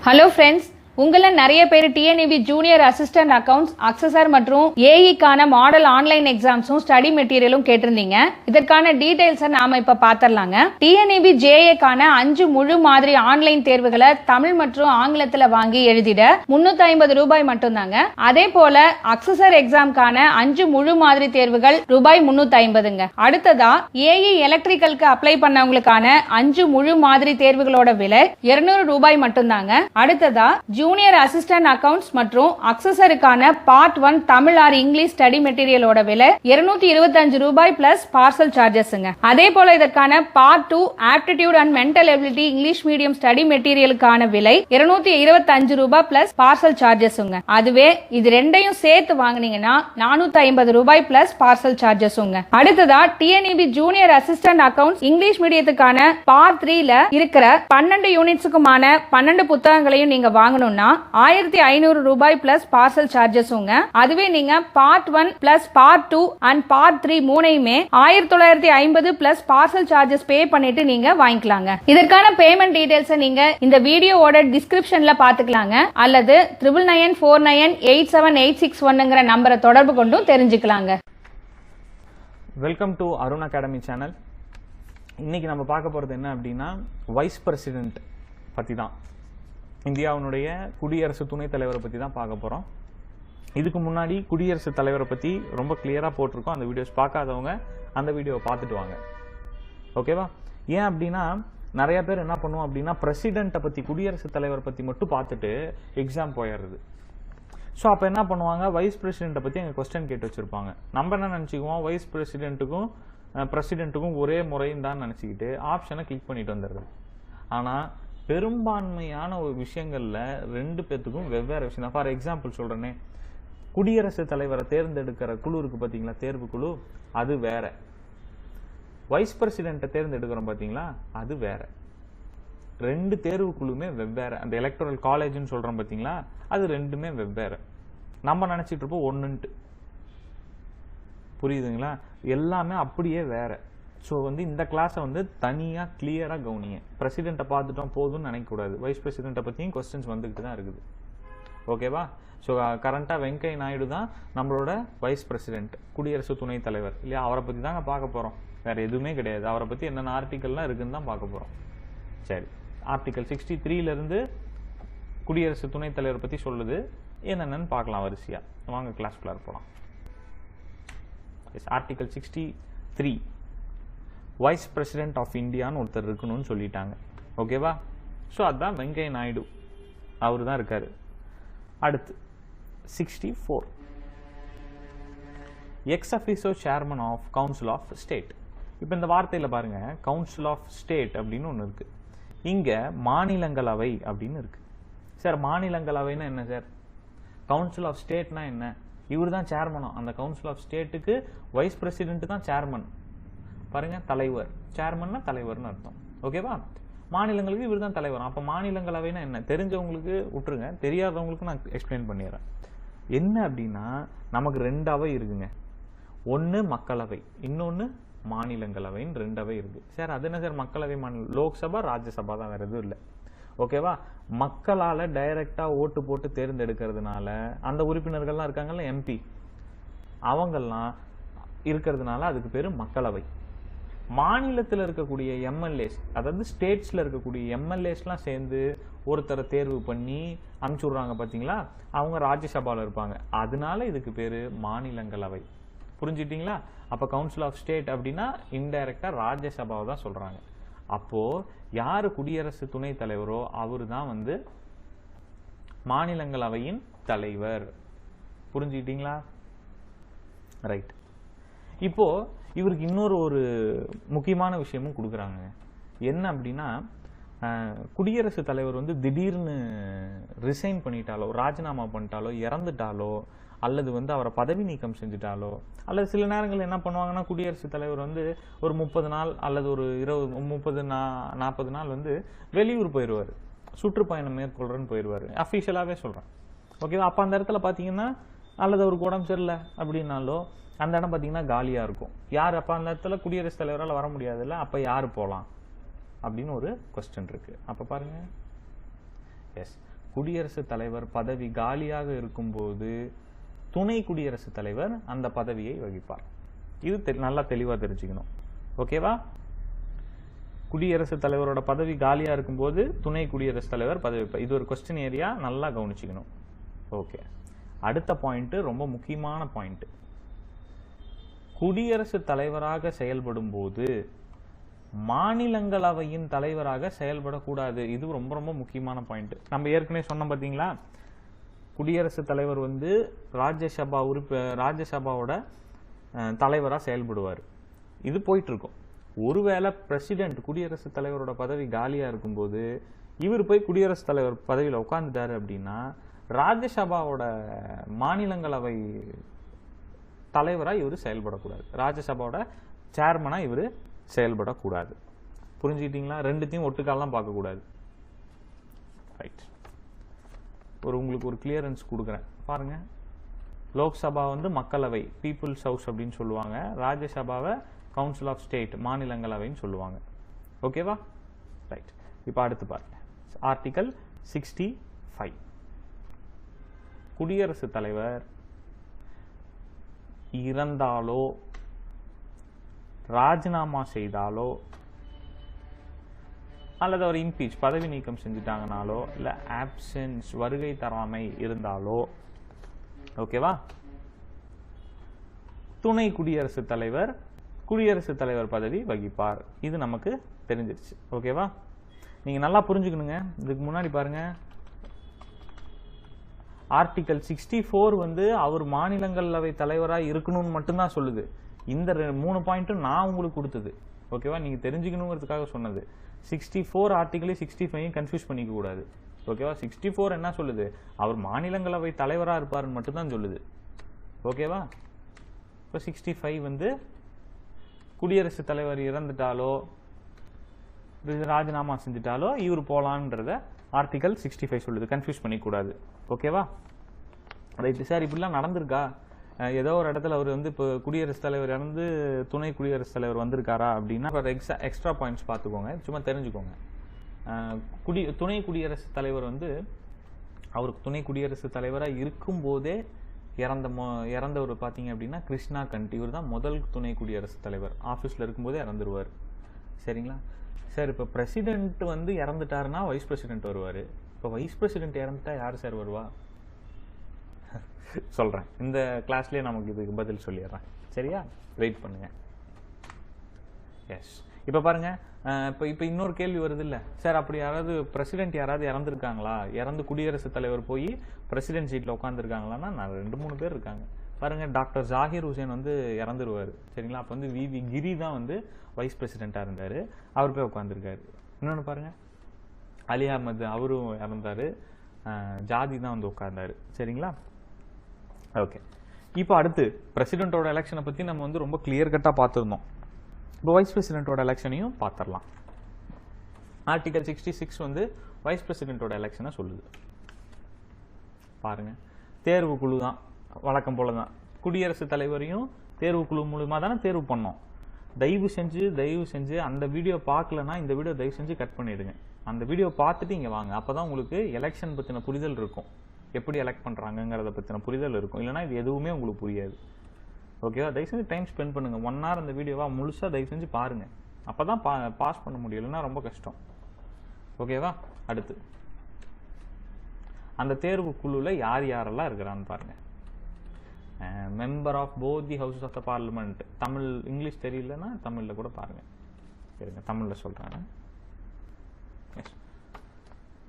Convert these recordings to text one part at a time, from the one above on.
Hello friends, உங்கள நிறைய பேர் டிஎன்இபி ஜூனியர் அசிஸ்டன்ட் அக்கவுண்ட்ஸ் அக்சஸர் மற்றும் ஏஇக்கான மாடல் ஆன்லைன் எக்ஸாம்ஸும் ஸ்டடி மெட்டீரியலும் கேட்டிருந்தீங்க. இதற்கான டீடைல்ஸை நாம இப்ப பாத்திரலாங்க. டிஎன்இபி ஜேஏக்கான 5 முழு மாதிரி ஆன்லைன் தேர்வுகளை தமிழ் மற்றும் ஆங்கிலத்துல வாங்கி எழுதிட 350 ரூபாய் மட்டும்தாங்க. அதே போல அக்சஸர் எக்ஸாம்கான 5 முழு மாதிரி தேர்வுகள் ரூபாய் 350ங்க. அடுத்ததா ஏஇ எலக்ட்ரிக்கலுக்கு அப்ளை பண்ணவங்களுக்கான 5 முழு மாதிரி தேர்வுகளோட விலை 200 ரூபாய் மட்டும்தாங்க. அடுத்ததா ஜூனியர் அசிஸ்டன்ட் அக்கவுண்ட்ஸ் மற்றும் அக்சஸருக்கான part 1 Tamil or English study மெட்டீரியலோட விலை 225 ரூபாய் பிளஸ் பார்சல் சார்ஜஸ்ங்க. அதே போல இதற்கான part 2 aptitude and mental ability English medium study மெட்டீரியலுக்கான விலை 225 ரூபாய் பிளஸ் பார்சல் சார்ஜஸ்ங்க. அதுவே இது ரெண்டையும் சேர்த்து வாங்குனீங்கன்னா 450 ரூபாய் பிளஸ் பார்சல் சார்ஜஸ்ங்க. அடுத்ததா TNEB junior assistant accounts English மீடியத்துக்கான பார்ட் 3ல இருக்கிற 12 யூனிட்ஸுக்குமான 12 புத்தகங்களையும் நீங்க வாங்கணும் 1500 ரூபாய் பிளஸ் பார்சல் சார்ஜஸ்ங்க. அதுவே நீங்க part 1 plus part 2 and part 3 மூணையுமே 1950 plus parcel charges பே பண்ணிட்டு நீங்க வாங்கிக்கலாங்க. இதற்கான பேமெண்ட் டீடைல்ஸ் நீங்க இந்த வீடியோவோட டிஸ்கிரிப்ஷன்ல பாத்துக்கலாங்க. அல்லது 99498786 நம்பரை தொடர்பு கொண்டும் தெரிஞ்சுக்கலாங்க. Welcome to Arun academy channel. இன்னைக்கு நம்ம பார்க்க போறது என்ன அப்படின்னா வைஸ் பிரசிடென்ட் பத்தி தான். இந்தியாவுடைய குடியரசு துணைத் தலைவரை பற்றி தான் பார்க்க போகிறோம். இதுக்கு முன்னாடி குடியரசுத் தலைவரை பற்றி ரொம்ப கிளியராக போட்டிருக்கோம். அந்த வீடியோஸ் பார்க்காதவங்க அந்த வீடியோவை பார்த்துட்டு வாங்க, ஓகேவா? ஏன் அப்படின்னா நிறைய பேர் என்ன பண்ணுவோம் அப்படின்னா பிரசிடென்ட்டை பற்றி குடியரசுத் தலைவரை பற்றி மட்டும் பார்த்துட்டு எக்ஸாம் போயிடுறது. ஸோ அப்போ என்ன பண்ணுவாங்க, வைஸ் பிரசிடென்ட்டை பற்றி எங்கள் கொஸ்டின் கேட்டு வச்சுருப்பாங்க. நம்ம என்ன நினச்சிக்குவோம், வைஸ் பிரசிடென்ட்டுக்கும் பிரசிடென்ட்டுக்கும் ஒரே முறைன்னு தான் நினச்சிக்கிட்டு ஆப்ஷனை கிளிக் பண்ணிட்டு வந்துடுறது. ஆனால் பெரும்பான்மையான ஒரு விஷயங்கள்ல ரெண்டு பேத்துக்கும் வெவ்வேறு விஷயம். ஃபார் எக்ஸாம்பிள் சொல்றேனே, குடியரசுத் தலைவரை தேர்ந்தெடுக்கிற குழு இருக்கு பாத்தீங்களா, தேர்வு குழு, அது வேற. வைஸ் பிரசிடென்ட்டை தேர்ந்தெடுக்கிறோம் பாத்தீங்களா, அது வேற. ரெண்டு தேர்வு குழுமே வெவ்வேறு. அந்த எலக்டோரல் காலேஜ்னு சொல்றோம் பாத்தீங்களா, அது ரெண்டுமே வெவ்வேறு. நம்ம நினைச்சிட்டு இருப்போம் ஒன்னுன்ட்டு, புரியுதுங்களா? எல்லாமே அப்படியே வேற. ஸோ இந்த கிளாஸை தனியாக கிளியராக கவனிங்க. பிரசிடென்ட்டை பார்த்துட்டோம் போதும்னு நினைக்கக்கூடாது. வைஸ் பிரசிடென்ட்டை பற்றியும் கொஸ்டின்ஸ் வந்துக்கிட்டு தான் இருக்குது, ஓகேவா? ஸோ கரண்ட்டாக வெங்கையா நாயுடு தான் நம்மளோட வைஸ் பிரசிடென்ட், குடியரசு துணைத் தலைவர் இல்லையா? அவரை பற்றி தாங்க பார்க்க போகிறோம், வேறு எதுவுமே கிடையாது. அவரை பற்றி என்னென்ன ஆர்டிக்கல்லாம் இருக்குன்னு தான் பார்க்க போகிறோம். சரி, ஆர்டிக்கல் 63லேருந்து குடியரசு துணைத் தலைவர் பற்றி சொல்லுது. என்னென்னு பார்க்கலாம் வரிசையாக. வாங்க கிளாஸ்குள்ளார போகலாம். ஆர்டிக்கல் 63 வைஸ் பிரசிடென்ட் ஆஃப் இந்தியான்னு ஒருத்தர் இருக்கணும்னு சொல்லிட்டாங்க, ஓகேவா? ஸோ அதுதான் வெங்கையா நாயுடு, அவரு தான் இருக்காரு. அடுத்து 64 ex officio chairman of council of state. இப்போ இந்த வார்த்தையில் பாருங்க, கவுன்சில் ஆஃப் ஸ்டேட் அப்படின்னு ஒன்று இருக்கு. இங்க மாநிலங்களவை அப்படின்னு இருக்கு. சார் மாநிலங்களவைன்னா என்ன சார்? கவுன்சில் ஆஃப் ஸ்டேட்னா என்ன? இவர் தான் சேர்மனா அந்த கவுன்சில் ஆஃப் ஸ்டேட்டுக்கு. வைஸ் பிரசிடென்ட் தான் சேர்மன். பாருங்க, தலைவர், சேர்மன்னா தலைவர்னு அர்த்தம், ஓகேவா? மாநிலங்களுக்கு இவர் தான் தலைவர். அப்ப மாநிலங்களவைனா என்ன? தெரிஞ்சவங்களுக்கு விட்டுருங்க, தெரியாதவங்களுக்கு நான் எக்ஸ்பிளைன் பண்ணிடுறேன். என்ன அப்படின்னா நமக்கு 2 அவை இருக்குங்க. ஒன்னு மக்களவை, இன்னொன்னு மாநிலங்களவைன்னு 2 அவை இருக்கு. சார் அது என்ன சார் மக்களவை மாநில? லோக்சபா ராஜ்யசபா தான், வேற எதுவும் இல்லை, ஓகேவா? மக்களால டைரக்டா ஓட்டு போட்டு தேர்ந்தெடுக்கிறதுனால அந்த உறுப்பினர்கள்லாம் இருக்காங்கல்ல, எம்பி, அவங்கெல்லாம் இருக்கிறதுனால அதுக்கு பேரு மக்களவை. மாநிலத்தில் இருக்கக்கூடிய எம்எல்ஏஸ், அதாவது ஸ்டேட்ஸ்ல இருக்கக்கூடிய எம்எல்ஏஸ்லாம் சேர்ந்து ஒருத்தரை தேர்வு பண்ணி அனுப்பிச்சுடுறாங்க பாத்தீங்களா, அவங்க ராஜ்யசபால இருப்பாங்க. அதனால இதுக்கு பேரு மாநிலங்களவை. புரிஞ்சுட்டீங்களா? அப்ப கவுன்சில் ஆஃப் ஸ்டேட் அப்படின்னா இன்டைரக்டா ராஜ்யசபாவை தான் சொல்றாங்க. அப்போ யாரு குடியரசு துணைத் தலைவரோ அவரு தான் மாநிலங்களவையின் தலைவர். புரிஞ்சுக்கிட்டீங்களா? ரைட். இப்போ இவருக்கு இன்னொரு ஒரு முக்கியமான விஷயமும் கொடுக்குறாங்க. என்ன அப்படின்னா, குடியரசுத் தலைவர் திடீர்னு ரிசைன் பண்ணிட்டாலோ, ராஜினாமா பண்ணிட்டாலோ, இறந்துட்டாலோ, அல்லது அவரை பதவி நீக்கம் செஞ்சுட்டாலோ, அல்லது சில நேரங்கள் என்ன பண்ணுவாங்கன்னா, குடியரசுத் தலைவர் ஒரு 30 நாள் அல்லது ஒரு 30-40 நாள் வெளியூர் போயிடுவார், சுற்றுப்பயணம் மேற்கொள்றேன்னு போயிடுவார். அஃபிஷியலாகவே சொல்கிறேன், ஓகேவா? அப்போ அந்த இடத்துல பார்த்தீங்கன்னா, அல்லது அவருக்கு உடம்பு சரியில்லை அப்படின்னாலோ அந்த இடம் பார்த்தீங்கன்னா காலியாக இருக்கும். யார் அப்போ அந்த இடத்துல குடியரசுத் தலைவரால் வர முடியாதுல்ல, அப்போ யார் போகலாம் அப்படின்னு ஒரு கொஸ்டின் இருக்கு. அப்போ பாருங்க, எஸ் குடியரசுத் தலைவர் பதவி காலியாக இருக்கும்போது துணை குடியரசுத் தலைவர் அந்த பதவியை வகிப்பார். இது நல்லா தெளிவா தெரிஞ்சுக்கணும். ஓகேவா? குடியரசுத் தலைவரோட பதவி காலியா இருக்கும்போது துணை குடியரசுத் தலைவர் பதவி. இது ஒரு கொஸ்டின் ஏரியா, நல்லா கவனிச்சுக்கணும். ஓகே, அடுத்த பாயிண்ட் ரொம்ப முக்கியமான பாயிண்ட். குடியரசுத் தலைவராக செயல்படும் போது மாநிலங்களவையின் தலைவராக செயல்படக்கூடாது. இது ரொம்ப ரொம்ப முக்கியமான பாயிண்ட். நம்ம ஏற்கனவே சொன்னோம் பாத்தீங்களா, குடியரசுத் தலைவர் வந்து ராஜ்யசபாவோட தலைவராக செயல்படுவார். இது போயிட்டு இருக்கும். ஒருவேளை பிரசிடென்ட் குடியரசுத் தலைவரோட பதவி காலியா இருக்கும்போது இவர் போய் குடியரசுத் தலைவர் பதவியில் உட்கார்ந்துட்டாரு அப்படின்னா ராஜ்யசபாவோட மாநிலங்களவை தலைவரா இவர் செயல்படக்கூடாது. ராஜ்யசபாவோட சேர்மனா இவர் செயல்படக்கூடாது. புரிஞ்சுக்கிட்டீங்களா? ரெண்டுத்தையும் ஒட்டுக்காலாம் பார்க்கக்கூடாது. ரைட், உங்களுக்கு ஒரு கிளியரன்ஸ் கொடுக்குறேன் பாருங்க. லோக்சபா வந்து மக்களவை, பீப்புள்ஸ் ஹவுஸ் அப்படின்னு சொல்லுவாங்க. ராஜ்யசபாவை கவுன்சில் ஆஃப் ஸ்டேட், மாநிலங்களவைன்னு சொல்லுவாங்க. ஓகேவா? ரைட், இப்போ அடுத்து பாருங்க. ஆர்டிகல் 65. குடியரசுத் தலைவர் இறந்தாலோ ராஜினாமா செய்தாலோ அல்லது அவர் இம்பீச் பதவி நீக்கம் செஞ்சுட்டாங்கனாலோ இல்ல ஆப்சன்ஸ் வருகை தராமை இருந்தாலோ, ஓகேவா, துணை குடியரசுத் தலைவர் குடியரசுத் தலைவர் பதவி வகிப்பார். இது நமக்கு தெரிஞ்சிருச்சு. ஓகேவா? நீங்க நல்லா புரிஞ்சுக்கணுங்க. இதுக்கு முன்னாடி பாருங்க, ஆர்டிகல் 64 வந்து அவர் மாநிலங்களவை தலைவராக இருக்கணும்னு மட்டும்தான் சொல்லுது. இந்த 3 பாயிண்ட்டும் நான் உங்களுக்கு கொடுத்தது. ஓகேவா? நீங்க தெரிஞ்சுக்கணுங்கிறதுக்காக சொன்னது. 64 ஆர்டிகலையும் 65 கன்ஃபியூஸ் பண்ணிக்க கூடாது. ஓகேவா? 64 என்ன சொல்லுது? அவர் மாநிலங்களவை தலைவராக இருப்பாருன்னு மட்டும்தான் சொல்லுது. ஓகேவா? இப்போ 65 வந்து குடியரசுத் தலைவர் இறந்துட்டாலோ ராஜினாமா செஞ்சுட்டாலோ இவர் போலான்றத ஆர்டிகல் 65 சொல்லுது. கன்ஃபியூஸ் பண்ணிக்கூடாது. ஓகேவா? ரைட்டு சார், இப்படிலாம் நடந்திருக்கா? ஏதோ ஒரு இடத்துல அவர் வந்து இப்போ குடியரசுத் தலைவர் இறந்து துணை குடியரசுத் தலைவர் வந்திருக்காரா அப்படின்னா எக்ஸ்ட்ரா பாயிண்ட்ஸ் பார்த்துக்கோங்க, சும்மா தெரிஞ்சுக்கோங்க. துணை குடியரசுத் தலைவர் வந்து அவருக்கு துணை குடியரசுத் தலைவராக இருக்கும்போதே இறந்தவர் பார்த்தீங்க அப்படின்னா கிருஷ்ணா கண்ட். இவர் தான் முதல் துணை குடியரசுத் தலைவர். ஆஃபீஸில் இருக்கும்போதே இறந்துருவார். சரிங்களா சார்? இப்போ பிரசிடென்ட் வந்து இறந்துட்டாருன்னா வைஸ் பிரசிடென்ட் வருவார். இப்போ வைஸ் பிரசிடென்ட் இறந்துட்டா யார் சார் வருவா? சொல்கிறேன், இந்த கிளாஸ்லேயே நமக்கு இதுக்கு பதில் சொல்லிடுறேன். சரியா? வெயிட் பண்ணுங்க. எஸ், இப்போ பாருங்க, இப்போ இன்னொரு கேள்வி வருது இல்லை சார், அப்படி யாராவது பிரசிடென்ட் யாராவது இறந்துருக்காங்களா? இறந்து குடியரசுத் தலைவர் போய் பிரசிடென்ட் சீட்டில் உட்காந்துருக்காங்களான்னா நான் 2-3 பேர் இருக்காங்க. பாருங்க, டாக்டர் ஜாகிர் ஹுசேன் வந்து இறந்துருவார். சரிங்களா? அப்போ வந்து விவி கிரி தான் வந்து வைஸ் பிரசிடென்ட்டாக இருந்தார். அவர் போய் உட்காந்துருக்காரு. இன்னொன்று பாருங்க, அலி அஹமது அவரும் இறந்தார். ஜாதி தான் வந்து உட்கார்ந்தாரு. சரிங்களா? ஓகே, இப்போ அடுத்து பிரசிடென்ட்டோட எலெக்ஷனை பற்றி நம்ம வந்து ரொம்ப கிளியர் கட்டாக பார்த்துருந்தோம். இப்போ வைஸ் பிரசிடென்ட்டோட எலெக்ஷனையும் பார்த்துடலாம். ஆர்டிகல் 66 வந்து வைஸ் பிரசிடென்ட்டோட எலெக்ஷனை சொல்லுது. பாருங்க, தேர்வு குழு தான், வழக்கம் போல தான். குடியரசுத் தலைவரையும் தேர்வு குழு மூலமாக தானே தேர்வு பண்ணோம். தயவு செஞ்சு அந்த வீடியோ பார்க்கலன்னா இந்த வீடியோ தயவு செஞ்சு கட் பண்ணிடுங்க. அந்த வீடியோ பார்த்துட்டு இங்கே வாங்க. அப்போ தான் உங்களுக்கு எலெக்ஷன் பற்றின புரிதல் இருக்கும், எப்படி எலெக்ட் பண்ணுறாங்கிறத பற்றின புரிதல் இருக்கும். இல்லைனா இது எதுவுமே உங்களுக்கு புரியாது. ஓகேவா? தயவு செஞ்சு டைம் ஸ்பெண்ட் பண்ணுங்க. 1 hour அந்த வீடியோவா முழுசாக தயவு செஞ்சு பாருங்க. அப்போ தான் பாஸ் பண்ண முடியும், இல்லைன்னா ரொம்ப கஷ்டம். ஓகேவா? அடுத்து அந்த தேர்வு குழுவில் யார் யாரெல்லாம் இருக்கிறான்னு பாருங்க. Member of both the houses of the parliament. Tamil, English தெரியலன்னா தமிழில் கூட பாருங்க. சரிங்க, தமிழில் சொல்கிறேன்.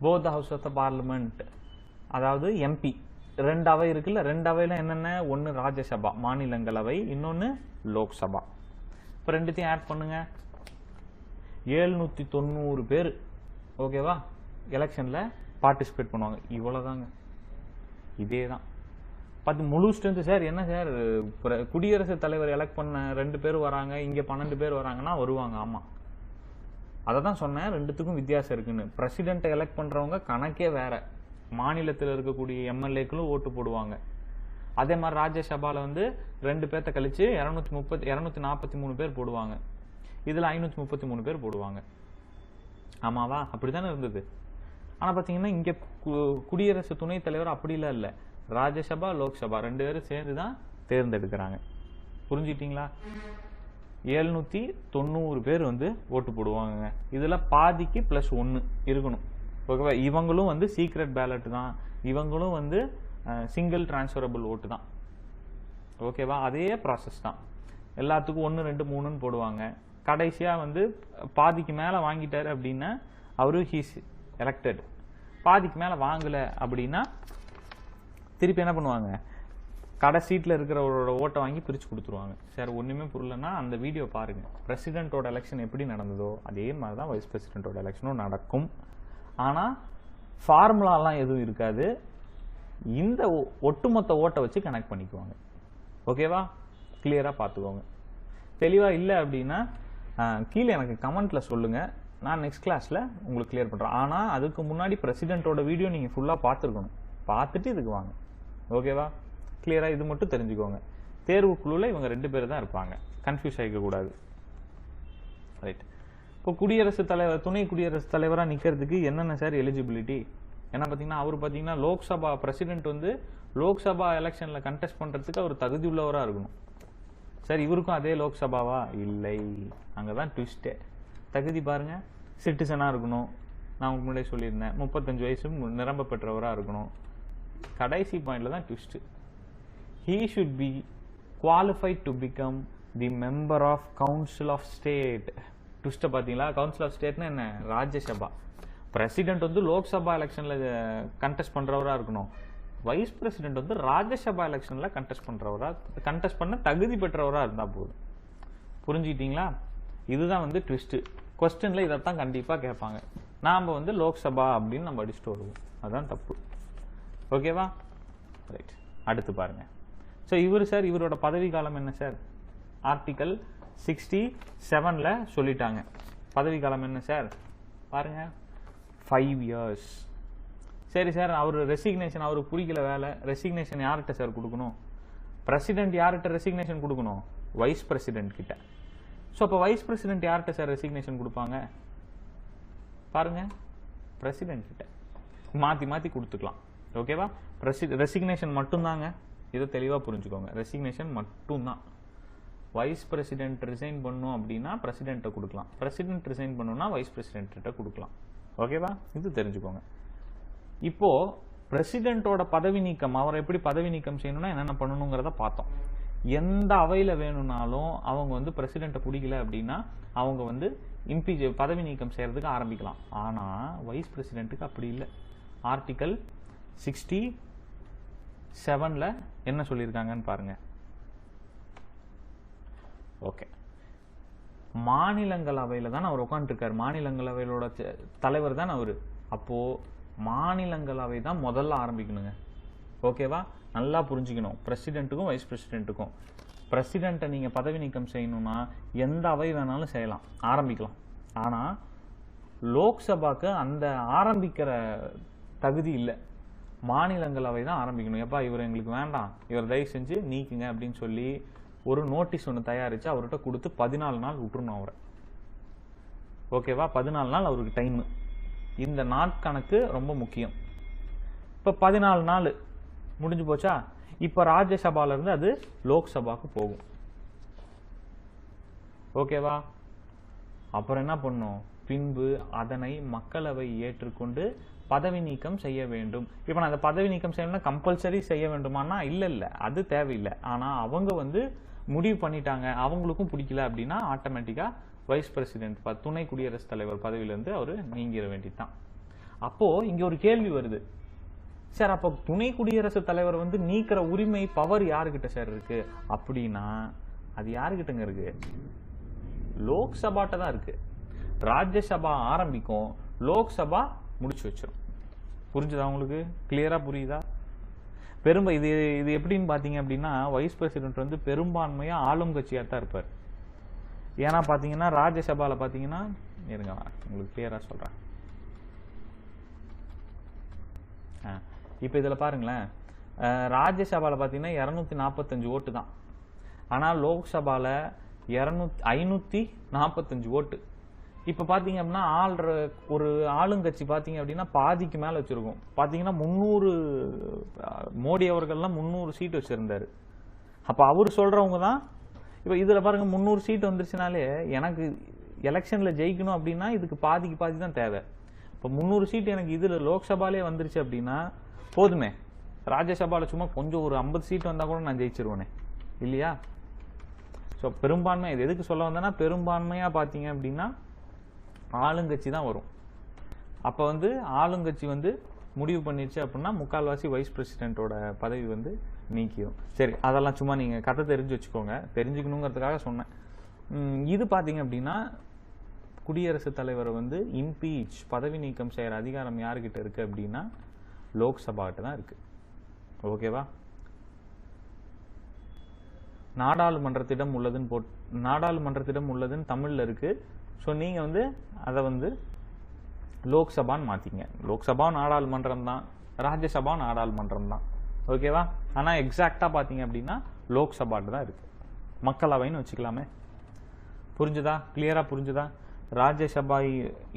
Both the house of the parliament, அதாவது எம்பி. 2 அவை இருக்குல்ல, 2 அவையில் என்னென்ன? ஒன்று ராஜ்யசபா மாநிலங்களவை, இன்னொன்று லோக்சபா. இப்போ ரெண்டுத்தையும் ஆட் பண்ணுங்க. 790 பேர் ஓகேவா எலெக்ஷனில் பார்ட்டிசிபேட் பண்ணுவாங்க. இவ்வளோதாங்க, இதே தான். பார்த்து முழு ஸ்ட்ரென்த் சார். என்ன சார், குடியரசுத் தலைவர் எலெக்ட் பண்ண 2 பேர் வராங்க, இங்கே 12 பேர் வராங்கன்னா வருவாங்க. ஆமாம், அதை தான் சொன்னேன், ரெண்டுத்துக்கும் வித்தியாசம் இருக்குன்னு. பிரசிடென்ட்டை எலெக்ட் பண்ணுறவங்க கணக்கே வேற. மாநிலத்தில் இருக்கக்கூடிய எம்எல்ஏக்களும் ஓட்டு போடுவாங்க. அதே மாதிரி ராஜ்யசபாவில் வந்து 2 பேர்த்த கழிச்சு 243 பேர் போடுவாங்க. இதில் 533 பேர் போடுவாங்க. ஆமாவா? அப்படித்தானே இருந்தது. ஆனா பாத்தீங்கன்னா இங்க குடியரசு துணைத் தலைவர் அப்படிலாம் இல்ல, ராஜ்யசபா லோக்சபா 2 பேரும் சேர்ந்து தான் தேர்ந்தெடுக்கிறாங்க. புரிஞ்சுக்கிட்டீங்களா? 790 பேர் வந்து ஓட்டு போடுவாங்க. இதுல பாதிக்கு +1 இருக்கணும். ஓகேவா? இவங்களும் வந்து சீக்ரெட் பேலட் தான், இவங்களும் வந்து சிங்கிள் டிரான்ஸ்ஃபரபிள் ஓட்டு தான். ஓகேவா? அதே ப்ராசஸ் தான், எல்லாத்துக்கும் 1 2 3ன்னு போடுவாங்க. கடைசியா வந்து பாதிக்கு மேல வாங்கிட்டாரு அப்படின்னா அவரு ஹீஸ் எலெக்டட். பாதிக்கு மேல வாங்கல அப்படின்னா திருப்பி என்ன பண்ணுவாங்க, கடை சீட்ல இருக்கிறவரோட ஓட்டை வாங்கி பிரிச்சு கொடுத்துருவாங்க. சார் ஒண்ணுமே புரியலன்னா அந்த வீடியோ பாருங்க. பிரசிடென்ட்டோட எலெக்ஷன் எப்படி நடந்ததோ அதே மாதிரி தான் வைஸ் பிரசிடென்ட்டோட எலெக்ஷனும் நடக்கும். ஆனா ஃபார்முலாலாம் எதுவும் இருக்காது, இந்த ஒட்டுமொத்த ஓட்டை வச்சு கனெக்ட் பண்ணிக்குவாங்க. ஓகேவா? கிளியரா பார்த்துக்கோங்க. தெளிவா இல்லை அப்படின்னா கீழே எனக்கு கமெண்ட்ல சொல்லுங்க, நான் நெக்ஸ்ட் கிளாஸ்ல உங்களுக்கு கிளியர் பண்றேன். ஆனா அதுக்கு முன்னாடி பிரசிடென்ட்டோட வீடியோ நீங்க ஃபுல்லா பார்த்துருக்கணும், பார்த்துட்டு இதுக்கு வாங்க. ஓகேவா? கிளியரா இது மட்டும் தெரிஞ்சுக்கோங்க. தேர்வுக்குழுல இவங்க 2 பேர் தான் இருப்பாங்க, கன்ஃபியூஸ் ஆகிக்க கூடாது. ரைட். இப்போ குடியரசுத் தலைவர் துணை குடியரசுத் தலைவரா நிக்கிறதுக்கு என்னென்ன சார் எலிஜிபிலிட்டி? ஏன்னா பாத்தீங்கன்னா அவர் பாத்தீங்கன்னா லோக்சபா பிரசிடென்ட் வந்து லோக்சபா எலெக்ஷன்ல கண்டெஸ்ட் பண்றதுக்கு அவர் தகுதி உள்ளவரா இருக்கணும். சார் இவருக்கும் அதே லோக்சபாவா? இல்லை, அங்கதான் ட்விஸ்டே. தகுதி பாருங்க, சிட்டிசனா இருக்கணும், நான் உங்களுக்கு முன்னாடி சொல்லியிருந்தேன், 35 வயசு நிரம்ப பெற்றவரா இருக்கணும். கடைசி பாயிண்ட்ல தான் twist. He should be qualified to become the member of Council of State. Twist பாத்தீங்களா? கவுன்சில் ஆஃப் ஸ்டேட்னா என்ன? ராஜ்யசபா. பிரசிடென்ட் வந்து லோக்சபா எலெக்ஷன்ல கண்டெஸ்ட் பண்றவரா இருக்கணும், வைஸ் பிரசிடென்ட் வந்து ராஜ்யசபா எலெக்ஷன்ல கண்டெஸ்ட் பண்ண தகுதி பெற்றவரா இருந்தா போதும். புரிஞ்சுக்கிட்டீங்களா? இதுதான் வந்து ட்விஸ்ட். கொஸ்டின்ல இதைத்தான் கண்டிப்பா கேட்பாங்க. நாம வந்து லோக்சபா அப்படின்னு நம்ம அடிச்சுட்டு வருவோம், அதான் தப்பு. ஓகேவா? ரைட். அடுத்து பாருங்க. ஸோ சார் இவரோட பதவி காலம் என்ன சார்? ஆர்டிகல் 67ல சொல்லிட்டாங்க. பதவி காலம் என்ன சார்? பாருங்க, 5 years. சரி சார், அவர் ரெசிக்னேஷன், அவருக்கு பிடிக்கல வேலை, ரெசிக்னேஷன் யார்கிட்ட சார் கொடுக்கணும்? பிரசிடென்ட் யார்கிட்ட ரெசிக்னேஷன் கொடுக்கணும்? வைஸ் பிரசிடென்ட் கிட்ட. ஸோ அப்போ வைஸ் பிரசிடென்ட் யார்கிட்ட சார் ரெசிக்னேஷன் கொடுப்பாங்க? பாருங்க, பிரசிடென்ட் கிட்ட. மாத்தி மாத்தி கொடுத்துக்கலாம். ஓகேவா? ரெசிக்னேஷன் மட்டும்தாங்க, இதை தெளிவா புரிஞ்சுக்கோங்க. ரெசிக்னேஷன் மட்டும்தான். வைஸ் பிரசிடென்ட் ரிசைன் பண்ணும் அப்படின்னா பிரசிடென்ட்டை கொடுக்கலாம், பிரசிடென்ட் ரிசைன் பண்ணும்னா வைஸ் பிரசிடென்ட் கிட்ட கொடுக்கலாம். ஓகேவா? இது தெரிஞ்சுக்கோங்க. இப்போ பிரசிடென்ட்டோட பதவி நீக்கம், அவரை எப்படி பதவி நீக்கம் செய்யணும்னா என்னென்ன பண்ணணுங்கிறத பார்த்தோம். எந்த அவையில வேணும்னாலும் அவங்க வந்து பிரசிடென்ட்டை பிடிக்கல அப்படின்னா அவங்க வந்து பதவி நீக்கம் செய்யறதுக்கு ஆரம்பிக்கலாம். ஆனா வைஸ் பிரசிடென்ட்டுக்கு அப்படி இல்லை. ஆர்டிகல் 67ல என்ன சொல்லியிருக்காங்கன்னு பாருங்க. ஓகே, மாநிலங்களவையில தான் அவர் உட்காந்துருக்காரு, மாநிலங்களவையோட தலைவர் தான் அவரு. அப்போ மாநிலங்களவை தான் முதல்ல ஆரம்பிக்கணுங்க. ஓகேவா? நல்லா புரிஞ்சுக்கணும். பிரசிடென்ட்டுக்கும் வைஸ் பிரசிடென்ட்டுக்கும், பிரசிடென்ட்டை நீங்க பதவி நீக்கம் செய்யணும்னா எந்த அவை வேணாலும் செய்யலாம், ஆரம்பிக்கலாம். ஆனா லோக்சபாக்கு அந்த ஆரம்பிக்கிற தகுதி இல்லை, மாநிலங்களவை தான் ஆரம்பிக்கணும். எப்பா இவர் எங்களுக்கு வேண்டாம், இவர் தயவு செஞ்சு நீக்குங்க அப்படின்னு சொல்லி ஒரு நோட்டீஸ் ஒன்று தயாரிச்சு அவர்கிட்ட கொடுத்து 14 நாள் விட்டுருணும் அவரை. ஓகேவா? 14 நாள் அவருக்கு டைம். இந்த நாட்கணக்கு ரொம்ப முக்கியம். இப்ப 14 நாள் முடிஞ்சு போச்சா? இப்ப ராஜ்யசபால இருந்து அது லோக்சபாக்கு போகும். ஓகேவா? அப்புறம் என்ன பண்ணும்? பின்பு அதனை மக்களவை ஏற்றுக்கொண்டு பதவி நீக்கம் செய்ய வேண்டும். இப்ப நான் அந்த பதவி நீக்கம் செய்யணும்னா கம்பல்சரி செய்ய வேண்டுமானா இல்ல, அது தேவையில்லை. ஆனா அவங்க வந்து முடிவு பண்ணிட்டாங்க, அவங்களுக்கும் பிடிக்கல அப்படின்னா ஆட்டோமேட்டிக்கா வைஸ் பிரசிடென்ட் துணை குடியரசுத் தலைவர் பதவியிலிருந்து அவரு நீங்கிற வேண்டியதுதான். அப்போ இங்க ஒரு கேள்வி வருது, சார் அப்போ துணை குடியரசுத் தலைவர் வந்து நீக்கிற உரிமை பவர் யாருக்கிட்ட சார் இருக்கு அப்படின்னா அது யாருக்கிட்டங்க இருக்கு? லோக்சபாட்ட தான் இருக்கு. ராஜ்யசபா ஆரம்பிக்கும், லோக்சபா முடிச்சு வச்சிடும். புரிஞ்சுதா உங்களுக்கு? கிளியரா புரியுதா? இது எப்படின்னு பாத்தீங்க அப்படின்னா வைஸ் பிரசிடென்ட் வந்து பெரும்பான்மையா ஆளும் கட்சியா தான் இருப்பார். ஏன்னா பாத்தீங்கன்னா ராஜ்யசபால பாத்தீங்கன்னா இருங்க உங்களுக்கு கிளியரா சொல்றேன். இப்ப இதுல பாருங்களேன், ராஜ்யசபால பாத்தீங்கன்னா 245 ஓட்டு தான். ஆனா லோக்சபால 545 ஓட்டு. இப்ப பாத்தீங்க அப்படின்னா ஒரு ஆளுங்கட்சி பாத்தீங்க அப்படின்னா பாதிக்கு மேல வச்சிருக்கும். பாத்தீங்கன்னா 300 மோடி அவர்கள்லாம் 300 சீட் வச்சிருந்தாரு. அப்ப அவர் சொல்றவங்க தான் இப்ப இதுல பாருங்க 300 சீட் வந்துருச்சுனாலே எனக்கு எலெக்ஷன்ல ஜெயிக்கணும் அப்படின்னா இதுக்கு பாதிக்கு பாதி தான் தேவை. இப்ப 300 சீட் எனக்கு இதுல லோக்சபாலே வந்துருச்சு அப்படின்னா போதுமே. ராஜ்யசபால சும்மா கொஞ்சம் ஒரு 50 சீட் வந்தா கூட நான் ஜெயிச்சிருவேனே இல்லையா? ஸோ பெரும்பான்மை இது எதுக்கு சொல்ல வந்தேன்னா பெரும்பான்மையா பாத்தீங்க அப்படின்னா ஆளுங்கட்சி தான் வரும். அப்ப வந்து ஆளுங்கட்சி வந்து முடிவு பண்ணிடுச்சு அப்படின்னா முக்கால்வாசி வைஸ் பிரசிடென்ட்டோட பதவி வந்து நீக்கியும். சரி, அதெல்லாம் சும்மா நீங்க கதை தெரிஞ்சு வச்சுக்கோங்க, தெரிஞ்சுக்கணுங்கிறதுக்காக சொன்னேன். இது பாத்தீங்க அப்படின்னா குடியரசுத் தலைவரை வந்து இம்பீச் பதவி நீக்கம் செய்யற அதிகாரம் யாருக்கிட்ட இருக்கு அப்படின்னா லோக்சபாட்ட தான் இருக்கு. ஓகேவா? நாடாளுமன்றத்திடம் உள்ளதுன்னு தமிழ்ல இருக்கு. ஸோ நீங்க வந்து அதை வந்து லோக்சபான்னு மாத்திங்க. லோக்சபா நாடாளுமன்றம் தான், ராஜ்யசபா நாடாளுமன்றம் தான். ஓகேவா? ஆனா எக்ஸாக்டா பாத்தீங்க அப்படின்னா லோக்சபாட்டு தான் இருக்கு. மக்களவைன்னு வச்சுக்கலாமே. புரிஞ்சுதா? கிளியரா புரிஞ்சுதா? ராஜ்யசபா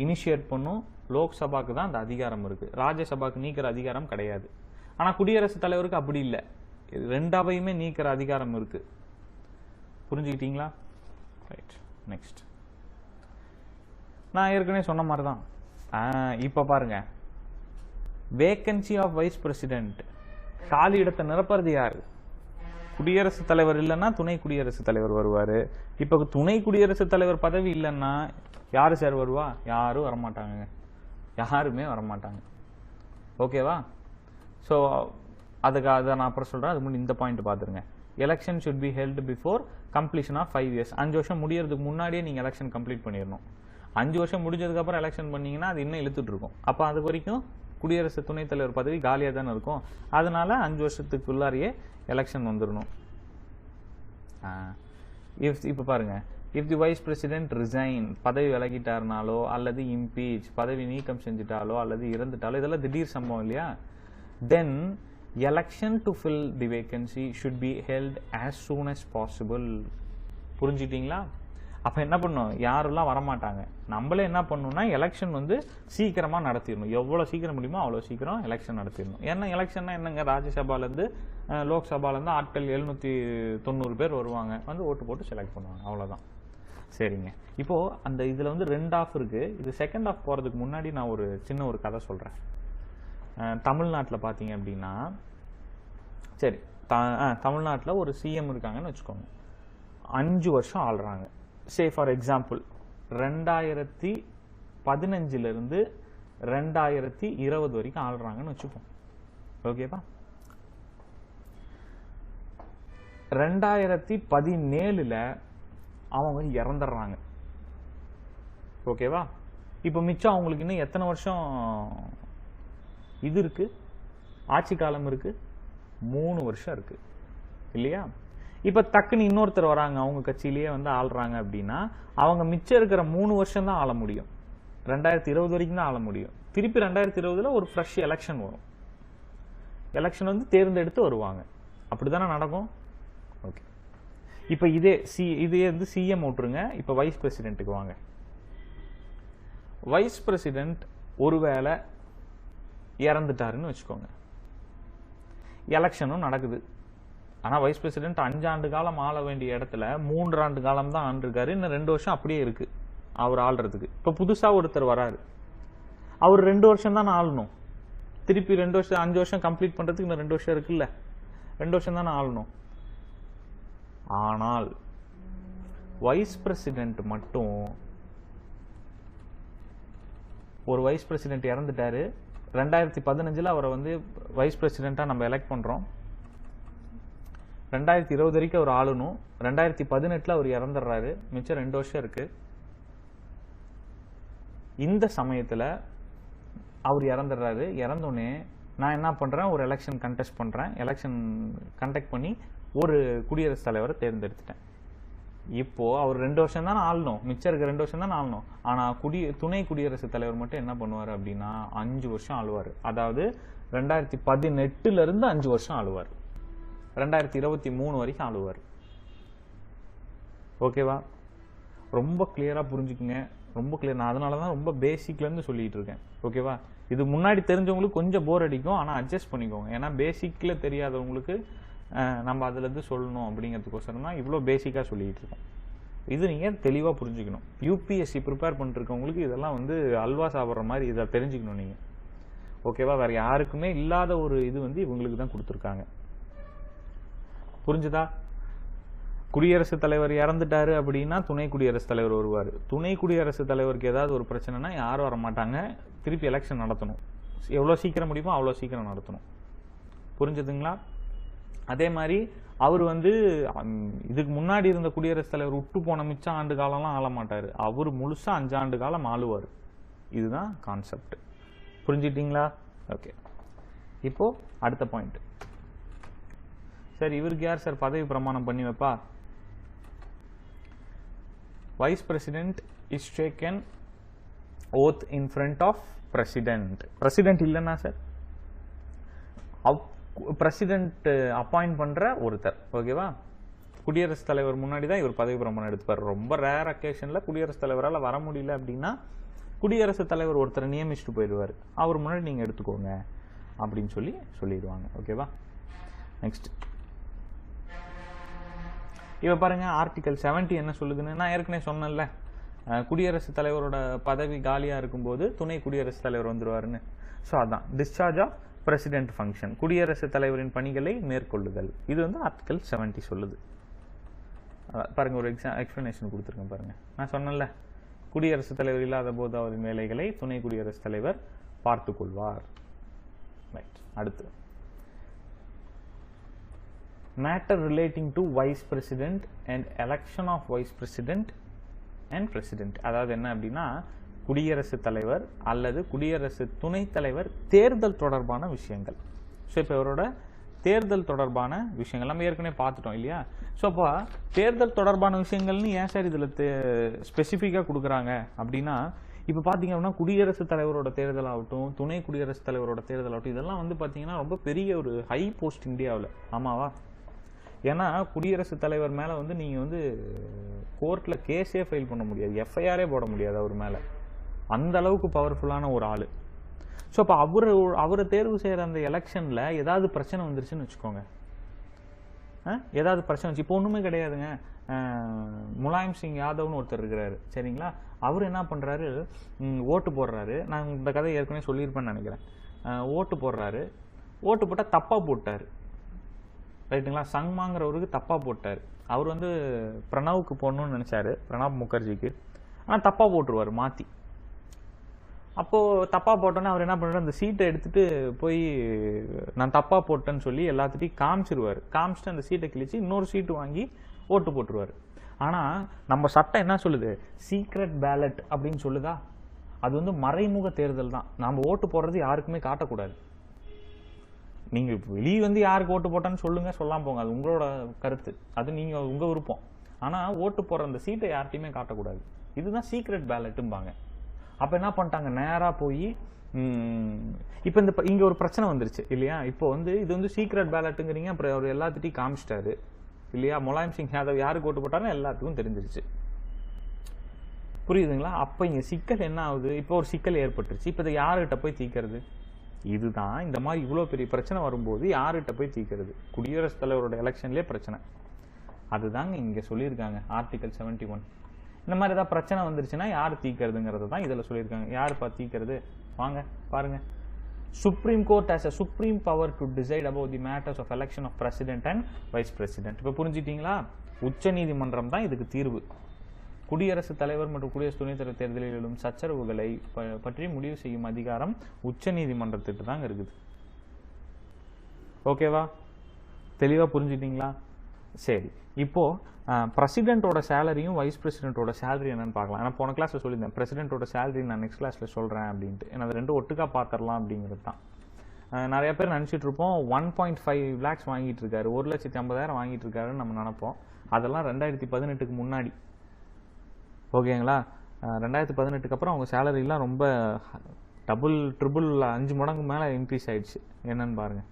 இனிஷியேட் பண்ணும், லோக்சபாக்கு தான் அந்த அதிகாரம் இருக்கு. ராஜ்யசபாக்கு நீக்கிற அதிகாரம் கிடையாது. ஆனா குடியரசுத் தலைவருக்கு அப்படி இல்லை, ரெண்டாவையுமே நீக்கிற அதிகாரம் இருக்கு. புரிஞ்சுக்கிட்டீங்களா? Right, next. நான் ஏற்கனவே சொன்ன மாதிரி தான். இப்ப பாருங்க, வேகன்சி ஆஃப் வைஸ் பிரசிடென்ட், காலி இடத்தை நிரப்புறது யாரு? குடியரசுத் தலைவர் இல்லைன்னா துணை குடியரசுத் தலைவர் வருவாரு. இப்ப துணை குடியரசுத் தலைவர் பதவி இல்லைன்னா யாரு சார் வருவா? யாரும் வரமாட்டாங்க, யாருமே வரமாட்டாங்க. ஓகேவா? ஸோ அதை நான் அப்புறம் சொல்றேன். அது முன்னாடி இந்த பாயிண்ட் பாத்துருங்க. Election should be held before completion of 5 years. 5 வருஷம் முடியறதுக்கு முன்னாடியே நீங்க எலெக்ஷன் கம்ப்ளீட் பண்ணிடணும். 5 வருஷம் முடிஞ்சதுக்கு அப்புறம் எலெக்ஷன் பண்ணீங்கன்னா அது இன்னும் இழுத்துட்டு இருக்கும். அப்ப அது வரைக்கும் குடியரசு துணைத் தலைவர் பதவி காலியா தானே இருக்கும். அதனால 5 வருஷத்துக்குள்ளாரியே எலெக்ஷன் வந்துடணும். இப்ப பாருங்க, if the vice president resign, பதவி விலகிட்டாருனாலோ அல்லது இம்பீச் பதவி நீக்கம் செஞ்சுட்டாலோ அல்லது இறந்துட்டாலோ, இதெல்லாம் திடீர் சம்பவம் இல்லையா? தென் election to fill the vacancy should be held as soon as possible. புரிஞ்சுட்டீங்களா? அப்ப என்ன பண்ணும்? யாரெல்லாம் வரமாட்டாங்க, நம்மளே என்ன பண்ணணும்னா எலெக்ஷன் வந்து சீக்கிரமா நடத்திடணும். எவ்வளவு சீக்கிரம் முடியுமோ அவ்வளவு சீக்கிரம் எலெக்ஷன் நடத்திடணும். ஏன்னா எலெக்ஷன்னா என்னங்க, ராஜ்யசபால இருந்து லோக்சபால இருந்து ஆட்கள் 790 பேர் வருவாங்க, வந்து ஓட்டு போட்டு செலக்ட் பண்ணுவாங்க, அவ்வளவுதான். சரிங்க. இப்போ அந்த இதுல வந்து 2 ஆஃப் இருக்கு. இது செகண்ட் ஆஃப் போறதுக்கு முன்னாடி நான் ஒரு சின்ன ஒரு கதை சொல்றேன். தமிழ்நாட்டில் பார்த்தீங்க அப்படின்னா, சரி, தமிழ்நாட்டில் ஒரு சிஎம் இருக்காங்கன்னு வச்சுக்கோங்க. 5 வருஷம் ஆள்றாங்க. சே ஃபார் எக்ஸாம்பிள் 2015 இருந்து 2020 வரைக்கும் ஆள்றாங்கன்னு வச்சுப்போம். ஓகேவா? 2017 அவங்க இறந்துடுறாங்க. ஓகேவா? இப்போ மிச்சம் அவங்களுக்கு இன்னும் எத்தனை வருஷம் இது இருக்கு? ஆட்சி காலம் இருக்கு, 3 வருஷம் இருக்கு இல்லையா? இப்ப டக்குன்னு இன்னொருத்தர் வராங்க, அவங்க கட்சியிலேயே வந்து ஆள்றாங்க அப்படின்னா அவங்க மிச்சம் இருக்கிற 3 வருஷம் தான் ஆள முடியும். 2020 வரைக்கும் தான் ஆள முடியும். திருப்பி 2020 ஒரு ஃப்ரெஷ் எலெக்ஷன் வரும். எலெக்ஷன் வந்து தேர்ந்தெடுத்து வருவாங்க. அப்படித்தானே நடக்கும். ஓகே, இப்ப இதே வந்து சிஎம் விட்டுருங்க. இப்ப வைஸ் பிரசிடென்ட்டுக்கு வாங்க. வைஸ் பிரசிடென்ட் ஒருவேளை இறந்துட்டாருன்னு வச்சுக்கோங்க, எலெக்ஷனும் நடக்குது. ஆனா வைஸ் பிரசிடென்ட் 5 ஆண்டு காலம் ஆள வேண்டிய இடத்துல 3 ஆண்டு காலம் தான் ஆண்டிருக்காரு. இன்னும் 2 வருஷம் அப்படியே இருக்கு அவர் ஆள்றதுக்கு. இப்ப புதுசா ஒருத்தர் வராரு, அவர் 2 வருஷம் தான் ஆளணும். திருப்பி 2 வருஷம் 5 வருஷம் கம்ப்ளீட் பண்றதுக்கு இன்னும் 2 வருஷம் இருக்குல்ல, 2 வருஷம் தானே ஆளணும். ஆனால் வைஸ் பிரசிடென்ட் மட்டும், ஒரு வைஸ் பிரசிடென்ட் இறந்துட்டாரு, 2015 அவரை வந்து வைஸ் பிரசிடென்ட்டா நம்ம எலெக்ட் பண்றோம். 2020 வரைக்கும் அவர் ஆளணும். 2018 அவர் இறந்துடுறாரு, மிச்சம் 2 வருஷம் இருக்கு. இந்த சமயத்துல அவர் இறந்துடுறாரு. இறந்தோடனே நான் என்ன பண்றேன், ஒரு எலெக்ஷன் கண்டெஸ்ட் பண்றேன். எலெக்ஷன் கண்டக்ட் பண்ணி ஒரு குடியரசுத் தலைவரை தேர்ந்தெடுத்துட்டேன். இப்போ அவர் 2 வருஷம் தான் ஆளணும், மிச்சம் இருக்க 2 வருஷம் தான் ஆளணும். ஆனா துணை குடியரசுத் தலைவர் மட்டும் என்ன பண்ணுவாரு அப்படின்னா 5 வருஷம் ஆளுவார். அதாவது 2018 இருந்து 5 வருஷம் ஆளுவார், 2023 வரைக்கும் ஆளுவார். ஓகேவா? ரொம்ப கிளியரா புரிஞ்சுக்குங்க. ரொம்ப கிளியர். நான் அதனால தான் ரொம்ப பேசிக்லேருந்து சொல்லிட்டு இருக்கேன். ஓகேவா? இது முன்னாடி தெரிஞ்சவங்களுக்கு கொஞ்சம் போர் அடிக்கும், ஆனால் அட்ஜஸ்ட் பண்ணிக்கோங்க. ஏன்னா பேசிக்கில் தெரியாதவங்களுக்கு நம்ம அதுலேருந்து சொல்லணும் அப்படிங்கிறதுக்கோசரம் தான் இவ்வளோ பேசிக்காக சொல்லிகிட்டு இருக்கோம். இது நீங்கள் தெளிவாக புரிஞ்சுக்கணும். யூபிஎஸ்சி ப்ரிப்பேர் பண்ணிருக்கவங்களுக்கு இதெல்லாம் வந்து அல்வா சாப்பிட்ற மாதிரி இதை தெரிஞ்சுக்கணும் நீங்கள். ஓகேவா? வேறு யாருக்குமே இல்லாத ஒரு இது வந்து இவங்களுக்கு தான் கொடுத்துருக்காங்க. புரிஞ்சுதா? குடியரசுத் தலைவர் இறந்துட்டாரு அப்படின்னா துணை குடியரசுத் தலைவர் வருவார். துணை குடியரசுத் தலைவருக்கு ஏதாவது ஒரு பிரச்சனைனா யாரும் வர மாட்டாங்க. திருப்பி எலெக்ஷன் நடத்தணும். எவ்வளோ சீக்கிரம் முடியுமோ அவ்வளோ சீக்கிரம் நடத்தணும். புரிஞ்சுதுங்களா? அதே மாதிரி அவர் வந்து இதுக்கு முன்னாடி இருந்த குடியரசுத் தலைவர் விட்டு போன மிச்சம் ஆண்டு காலம்லாம் ஆள மாட்டார். அவர் முழுசா 5 ஆண்டு காலம் ஆளுவார். இதுதான் கான்செப்ட். புரிஞ்சுட்டீங்களா? ஓகே. இப்போ அடுத்த பாயிண்ட். சார் இவருக்கு யார் சார் பதவி பிரமாணம் பண்ணி வைப்பா? Vice president is taken oath in front of president. President இல்லைன்னா சார் பிரசிடென்ட் அப்பாயிண்ட் பண்ற ஒருத்தர். ஓகேவா? குடியரசுத் தலைவர் முன்னாடி தான் இவர் பதவி பிரமாணம் எடுத்துப்பார். ரொம்ப ரேர் அக்கேஷன்ல குடியரசுத் தலைவரால் வர முடியல அப்படின்னா குடியரசுத் தலைவர் ஒருத்தரை நியமிச்சுட்டு போயிடுவார். அவர் முன்னாடி நீங்க எடுத்துக்கோங்க அப்படின்னு சொல்லிடுவாங்க. ஓகேவா? நெக்ஸ்ட் இவ பாருங்க, ஆர்டிகல் 70 என்ன சொல்லுதுன்னு நான் ஏற்கனவே சொன்னேன்ல, குடியரசுத் தலைவரோட பதவி காலியா இருக்கும்போது துணை குடியரசுத் தலைவர் வந்துருவாருன்னு. ஸோ அதான் டிஸ்சார்ஜ் ஆஃப் பிரசிடென்ட் ஃபங்க்ஷன், குடியரசுத் தலைவரின் பணிகளை மேற்கொள்ளுதல். இது வந்து ஆர்டிகல் 70 சொல்லுது. பாருங்க, ஒரு எக்ஸ்பிளனேஷன் கொடுத்துருக்கேன் பாருங்க. நான் சொன்னேன்ல, குடியரசுத் தலைவர் இல்லாத போது அவரின் வேலைகளை துணை குடியரசுத் தலைவர் பார்த்து கொள்வார். ரைட். அடுத்து matter relating to vice president and election of vice president and president. அதாவது என்ன அப்படின்னா, குடியரசுத் தலைவர் அல்லது குடியரசு துணைத் தலைவர் தேர்தல் தொடர்பான விஷயங்கள். ஸோ இப்போ இவரோட தேர்தல் தொடர்பான விஷயங்கள் நம்ம ஏற்கனவே பார்த்துட்டோம் இல்லையா? ஸோ அப்போ தேர்தல் தொடர்பான விஷயங்கள்னு ஏன் சார் இதில் ஸ்பெசிஃபிக்காக கொடுக்குறாங்க அப்படின்னா, இப்போ பார்த்தீங்க அப்படின்னா குடியரசுத் தலைவரோட தேர்தல் ஆகட்டும், துணை குடியரசுத் தலைவரோட தேர்தல் ஆகட்டும், இதெல்லாம் வந்து பார்த்தீங்கன்னா ரொம்ப பெரிய ஒரு ஹை போஸ்ட் இந்தியாவில். ஆமாவா? ஏன்னா குடியரசுத் தலைவர் மேலே வந்து நீங்கள் வந்து கோர்ட்டில் கேஸே ஃபைல் பண்ண முடியாது, எஃப்ஐஆரே போட முடியாது அவர் மேலே. அந்த அளவுக்கு பவர்ஃபுல்லான ஒரு ஆள். ஸோ அப்போ அவரை தேர்வு செய்கிற அந்த எலெக்ஷனில் ஏதாவது பிரச்சனை வந்துருச்சுன்னு வச்சுக்கோங்க. ஏதாவது பிரச்சனை வச்சு இப்போ ஒன்றுமே கிடையாதுங்க. முலாயம் சிங் யாதவ்னு ஒருத்தர் இருக்கிறாரு, சரிங்களா? அவர் என்ன பண்ணுறாரு, ஓட்டு போடுறாரு. நான் இந்த கதை ஏற்கனவே சொல்லியிருப்பேன்னு நினைக்கிறேன். ஓட்டு போடுறாரு, ஓட்டு போட்டால் தப்பாக போட்டார். ரைட்டுங்களா? சங்மாங்கிறவருக்கு தப்பாக போட்டார். அவர் வந்து பிரணவுக்கு போடணும்னு நினச்சாரு, பிரணாப் முகர்ஜிக்கு. ஆனால் தப்பாக போட்டுருவார் மாற்றி. அப்போது தப்பாக போட்டோன்னே அவர் என்ன பண்ணுறாரு, அந்த சீட்டை எடுத்துகிட்டு போய் நான் தப்பாக போட்டேன்னு சொல்லி எல்லாத்துட்டையும் காமிச்சிருவார். காமிச்சிட்டு அந்த சீட்டை கிழிச்சு இன்னொரு சீட்டு வாங்கி ஓட்டு போட்டுருவார். ஆனால் நம்ம சட்டம் என்ன சொல்லுது, சீக்ரெட் பேலட் அப்படின்னு சொல்லுதா? அது வந்து மறைமுக தேர்தல் தான். நாம் ஓட்டு போடுறது யாருக்குமே காட்டக்கூடாது. நீங்கள் வெளியே வந்து யாருக்கு ஓட்டு போட்டான்னு சொல்லுங்கள், சொல்லாமல் போங்க, அது உங்களோட கருத்து, அது நீங்கள் உங்கள் விருப்பம். ஆனால் ஓட்டு போடுற அந்த சீட்டை யார்ட்டையுமே காட்டக்கூடாது. இதுதான் சீக்ரெட் பேலட்டும்பாங்க. அப்போ என்ன பண்ணிட்டாங்க, நேராக போய் இப்போ இங்கே ஒரு பிரச்சனை வந்துருச்சு இல்லையா? இப்போ வந்து இது வந்து சீக்ரெட் பேலட்டுங்கிறீங்க, அப்புறம் அவர் எல்லாத்துட்டையும் காமிச்சிட்டாரு இல்லையா? முலாயம் சிங் யாதவ் யாருக்கு ஓட்டு போட்டாருன்னு எல்லாத்துக்கும் தெரிஞ்சிருச்சு. புரியுதுங்களா? அப்போ இங்கே சிக்கல் என்ன ஆகுது, இப்போ ஒரு சிக்கல் ஏற்பட்டுருச்சு. இப்போ இதை யார்கிட்ட போய் தீர்க்கிறது? இதுதான் இந்த மாதிரி இவ்வளோ பெரிய பிரச்சனை வரும்போது யார்கிட்ட போய் தீர்க்கிறது? குடியரசுத் தலைவரோட எலெக்ஷன்லேயே பிரச்சனை. அதுதாங்க இங்கே சொல்லியிருக்காங்க ஆர்டிகல் 71. இந்த மாதிரி ஏதாவது பிரச்சனை வந்துருச்சுன்னா யார் தீர்க்கிறதுங்கிறது தான் இதில் சொல்லியிருக்காங்க. யாருப்பா தீர்க்கிறது? வாங்க பாருங்க. Supreme court has a supreme power to decide about the matters of election of president and vice president. இப்போ புரிஞ்சிட்டீங்களா? உச்ச நீதிமன்றம் தான் இதுக்கு தீர்வு. குடியரசுத் தலைவர் மற்றும் குடியரசு துணைத் தலைவர் தேர்தலில் எழும் சச்சரவுகளை பற்றி முடிவு செய்யும் அதிகாரம் உச்ச நீதிமன்றத்திற்கு தாங்க இருக்குது. ஓகேவா? தெளிவாக புரிஞ்சுட்டீங்களா? சரி, இப்போ பிரசிடென்ட்டோட சேலரியும் வைஸ் பிரசிடென்ட்டோட சேலரி என்னன்னு பார்க்கலாம். நான் போன கிளாஸில் சொல்லியிருந்தேன், பிரசிடென்ட்டோட சேலரி நான் நெக்ஸ்ட் கிளாஸில் சொல்கிறேன் அப்படின்ட்டு. ஏன்னா அது ரெண்டும் ஒட்டுக்கா பார்த்துடலாம் அப்படிங்கிறது தான். நிறைய பேர் நினச்சிட்டு இருப்போம் 1.5 lakhs வாங்கிட்டு இருக்காரு, 1,50,000 வாங்கிட்டு இருக்காருன்னு நம்ம நினைப்போம். அதெல்லாம் 2018க்கு முன்னாடி. ஓகேங்களா? 2018க்கு அப்புறம் அவங்க சேலரிலாம் ரொம்ப டபுள் ட்ரிபிள் 5 மடங்கு மேலே இன்க்ரீஸ் ஆயிடுச்சு. என்னன்னு பாருங்கள்.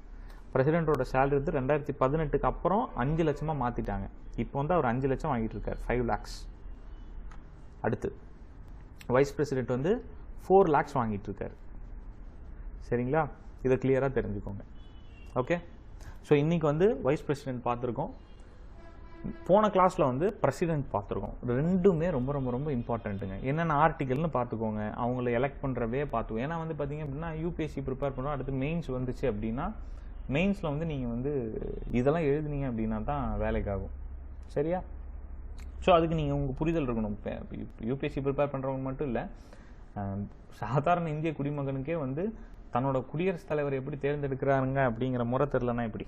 பிரசிடென்ட்டோட சேலரி வந்து 2018க்கு அப்புறம் 5 லட்சமாக மாற்றிட்டாங்க. இப்போ வந்து அவர் 5 லட்சம் வாங்கிட்டு இருக்காரு, 5 lakhs. அடுத்து வைஸ் பிரசிடென்ட் வந்து 4 lakhs வாங்கிட்டு இருக்காரு. சரிங்களா, இதை கிளியராக தெரிஞ்சுக்கோங்க. ஓகே, ஸோ இன்னைக்கு வந்து வைஸ் பிரசிடென்ட் பார்த்துருக்கோம், போன கிளாஸில் வந்து பிரசிடென்ட் பார்த்துருக்கோம். ரெண்டுமே ரொம்ப ரொம்ப ரொம்ப இம்பார்ட்டண்ட்டுங்க. என்னென்ன ஆர்டிகல்னு பார்த்துக்கோங்க, அவங்கள எலெக்ட் பண்ணுறவே பார்த்துக்கோங்க. ஏன்னா வந்து பார்த்தீங்க அப்படின்னா யூபிஎஸ்சி ப்ரிப்பேர் பண்ணுறோம், அடுத்து மெயின்ஸ் வந்துச்சு அப்படின்னா மெயின்ஸில் வந்து நீங்கள் வந்து இதெல்லாம் எழுதுனீங்க அப்படின்னா தான் வேலைக்கு ஆகும். சரியா, ஸோ அதுக்கு நீங்கள் உங்கள் புரிதல் இருக்கணும். யூபிஎஸ்சி ப்ரிப்பேர் பண்ணுறவங்க மட்டும் இல்லை, சாதாரண இந்திய குடிமகனுக்கே வந்து தன்னோட குடியரசுத் தலைவர் எப்படி தேர்ந்தெடுக்கிறாருங்க அப்படிங்கிற முறை தெரிலனா எப்படி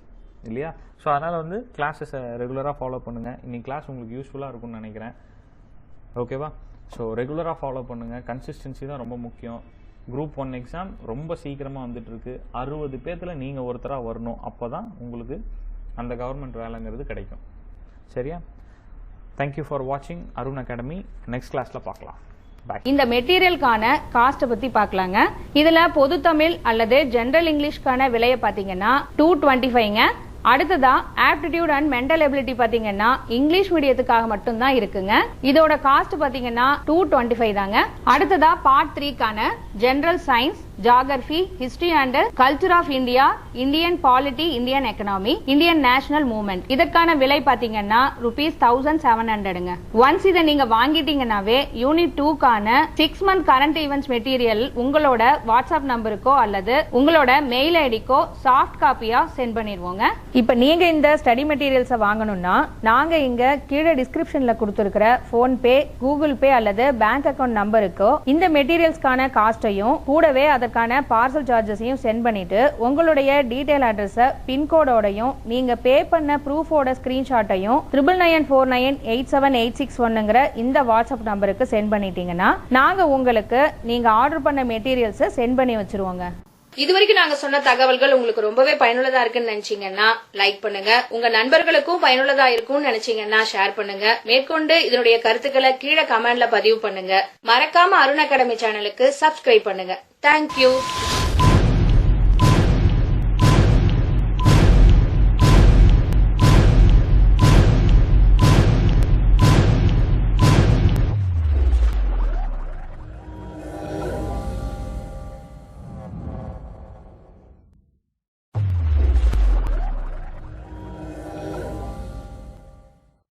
இல்லையா? ஸோ அதனால் வந்து கிளாஸஸை ரெகுலராக ஃபாலோ பண்ணுங்கள். இன்னைக்கு கிளாஸ் உங்களுக்கு யூஸ்ஃபுல்லாக இருக்கும்னு நினைக்கிறேன். ஓகேவா, ஸோ ரெகுலராக ஃபாலோ பண்ணுங்கள். கன்சிஸ்டன்சி தான் ரொம்ப முக்கியம். குரூப் 1 எக்ஸாம் ரொம்ப சீக்கிரமாக வந்துட்டு இருக்கு. 60 பேர்த்தில் நீங்கள் ஒருத்தராக வரணும், அப்போ தான் உங்களுக்கு அந்த கவர்மெண்ட் வேலைங்கிறது கிடைக்கும். சரியா, தேங்க்யூ ஃபார் வாட்சிங் அருண் அகாடமி. நெக்ஸ்ட் கிளாஸில் பார்க்கலாம். இந்த மெட்டீரியலுக்கான காஸ்ட் பத்தி பார்க்கலாங்க. இதுல பொது தமிழ் அல்லது ஜெனரல் இங்கிலீஷ்க்கான விலையை பாத்தீங்கன்னா 225ங்க. அடுத்ததா ஆப்டிடியூட் அண்ட் மென்டல் எபிலிட்டி பாத்தீங்கன்னா இங்கிலீஷ் மீடியத்துக்காக மட்டும் தான் இருக்குங்க. இதோட காஸ்ட் பாத்தீங்கன்னா 225 தாங்க. அடுத்ததா பார்ட் 3க்கான general science, geography, history and culture of India, Indian polity, Indian economy, Indian national movement, இதற்கான விலை பாத்தீங்கன்னா ₹1700ங்க. ஒன்ஸ் இதை நீங்க வாங்கிட்டீங்கன்னாவே யூனிட் 2க்கான 6 month கரண்ட் ஈவென்ட்ஸ் மெட்டீரியல் உங்களோட வாட்ஸ்அப் நம்பருக்கோ அல்லது உங்களோட மெயில் ஐடிக்கோ சாஃப்ட் காப்பியா சென்ட் பண்ணிடுவோங்க. இப்ப நீங்க இந்த ஸ்டடி மெட்டீரியல்ஸை வாங்கணும்னா நாங்க இங்க கீழே டிஸ்கிரிப்ஷன்ல கொடுத்திருக்கிற போன்பே, கூகுள் பே அல்லது பேங்க் அக்கவுண்ட் நம்பருக்கோ இந்த மெட்டீரியல்ஸ்க்கான காஸ்டையும் கூடவே அதற்கான பார்சல் சார்ஜஸையும் சென்ட் பண்ணிட்டு உங்களுடைய டீடைல் அட்ரஸ பின்கோடோடையும் நீங்க பே பண்ண ப்ரூஃபோட ஸ்கிரீன்ஷாட்டையும் 99498786 இந்த வாட்ஸ்அப் நம்பருக்கு சென்ட் பண்ணிட்டீங்கன்னா நாங்க உங்களுக்கு நீங்க ஆர்டர் பண்ண மெட்டீரியல்ஸை சென்ட் பண்ணி வச்சிருவோங்க. இதுவரைக்கும் நாங்க சொன்ன தகவல்கள் உங்களுக்கு ரொம்பவே பயனுள்ளதா இருக்குன்னு நினைச்சீங்கன்னா லைக் பண்ணுங்க. உங்க நண்பர்களுக்கும் பயனுள்ளதா இருக்கும்னு நினைச்சீங்கன்னா ஷேர் பண்ணுங்க. மேற்கொண்டு இதனுடைய கருத்துக்களை கீழே கமெண்ட்ல பதிவு பண்ணுங்க. மறக்காம அருண் அகாடமி சேனலுக்கு சப்ஸ்கிரைப் பண்ணுங்க. தேங்க்யூ.